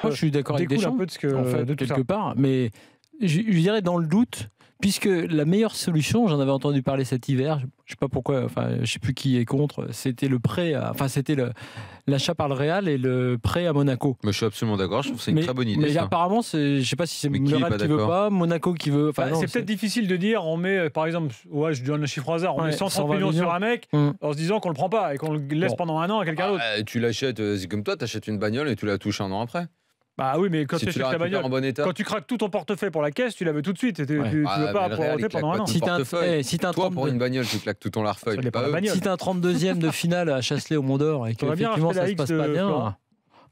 Moi, je suis d'accord avec Deschamps, un peu de ce que, en fait, de tout quelque ça. part, mais je dirais dans le doute, puisque la meilleure solution, j'en avais entendu parler cet hiver, je ne sais pas pourquoi, enfin, je sais plus qui est contre, c'était le prêt, c'était l'achat par le Real et le prêt à Monaco. Mais je suis absolument d'accord, je trouve que c'est une très bonne idée. Mais ça. apparemment, je ne sais pas si c'est Mais le qui est Real pas qui veut d'accord pas, Monaco qui veut. Enfin, non, c'est peut-être difficile de dire, on met, par exemple, ouais, je donne un chiffre au hasard, on met 130 millions sur un mec en se disant qu'on le prend pas et qu'on le laisse pendant un an à quelqu'un d'autre. Tu l'achètes, c'est comme toi, tu achètes une bagnole et tu la touches un an après. Bah oui, mais quand Si tu tu achètes la la récupères bagnole, en bon état. quand tu craques tout ton portefeuille pour la caisse, tu la veux tout de suite. Tu veux pas pouvoir pendant un an. Si t'as un toi, pour une bagnole, tu claques tout ton larfeuille. Si t'as un 32e de finale à Chasselet au Mont d'Or et que effectivement ça se passe pas bien.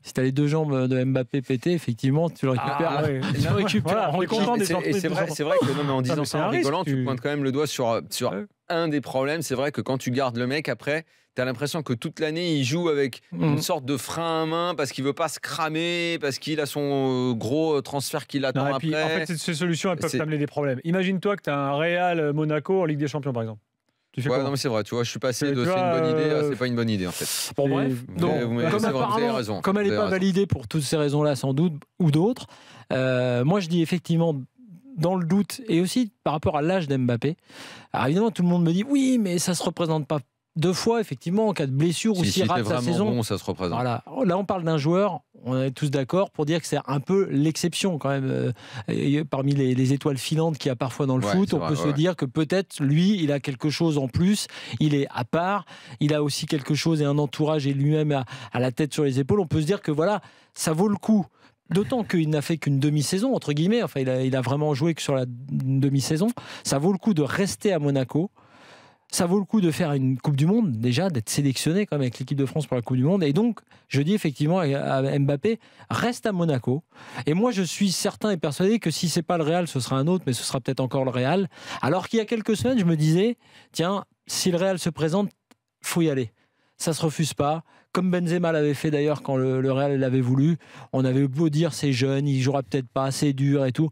Si t'as les deux jambes de Mbappé pétées, effectivement, tu le récupères. Tu le récupères. On est content des sorties. C'est vrai que non, mais en disant ça en rigolant, tu pointes quand même le doigt sur un des problèmes. C'est vrai que quand tu gardes le mec après, t'as l'impression que toute l'année il joue avec une sorte de frein à main parce qu'il veut pas se cramer, parce qu'il a son gros transfert qu'il attend après. En fait, ces solutions elles peuvent t'amener des problèmes. Imagine-toi que t'as un Real Monaco en Ligue des Champions par exemple. Non mais c'est vrai, tu vois, je suis passé de c'est une bonne idée à c'est pas une bonne idée en fait. Bon bref, vous avez raison. Comme elle n'est pas validée pour toutes ces raisons-là sans doute ou d'autres, moi je dis effectivement dans le doute et aussi par rapport à l'âge d'Mbappé. Alors évidemment tout le monde me dit oui mais ça se représente pas deux fois effectivement en cas de blessure ou s'il rate sa saison. Bon, ça se représente. Voilà. Là on parle d'un joueur, on est tous d'accord pour dire que c'est un peu l'exception quand même parmi les étoiles filantes qu'il y a parfois dans le foot. On peut se dire que peut-être lui il a quelque chose en plus, il est à part, il a aussi quelque chose et un entourage et lui-même à la tête sur les épaules. On peut se dire que voilà ça vaut le coup. D'autant qu'il n'a fait qu'une demi-saison, entre guillemets. Enfin, il a vraiment joué que sur la demi-saison. Ça vaut le coup de rester à Monaco. Ça vaut le coup de faire une Coupe du Monde, déjà, d'être sélectionné quand même avec l'équipe de France pour la Coupe du Monde. Et donc, je dis effectivement à Mbappé, reste à Monaco. Et moi, je suis certain et persuadé que si c'est pas le Real, ce sera un autre, mais ce sera peut-être encore le Real. Alors qu'il y a quelques semaines, je me disais, tiens, si le Real se présente, faut y aller. Ça se refuse pas. Comme Benzema l'avait fait d'ailleurs quand le Real l'avait voulu. On avait beau dire c'est jeune, il jouera peut-être pas, c'est dur et tout.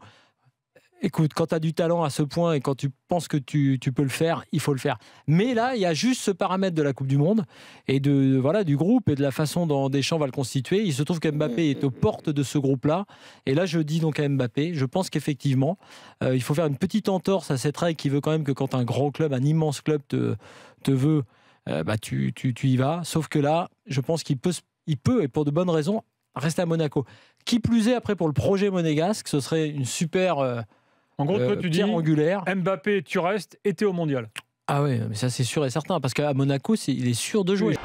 Écoute, quand tu as du talent à ce point et quand tu penses que tu peux le faire, il faut le faire. Mais là, il y a juste ce paramètre de la Coupe du Monde et du groupe et de la façon dont Deschamps va le constituer. Il se trouve qu'Mbappé est aux portes de ce groupe-là. Et là, je dis donc à Mbappé, je pense qu'effectivement, il faut faire une petite entorse à cette règle qui veut quand même que quand un grand club, un immense club te veut, tu y vas. Sauf que là, je pense qu'il peut, et pour de bonnes raisons, rester à Monaco. Qui plus est, après, pour le projet monégasque, ce serait une super en gros, toi, tu dis angulaire. Mbappé, tu restes et t'es au mondial. Ah oui, mais ça c'est sûr et certain, parce qu'à Monaco, il est sûr de jouer. Oui.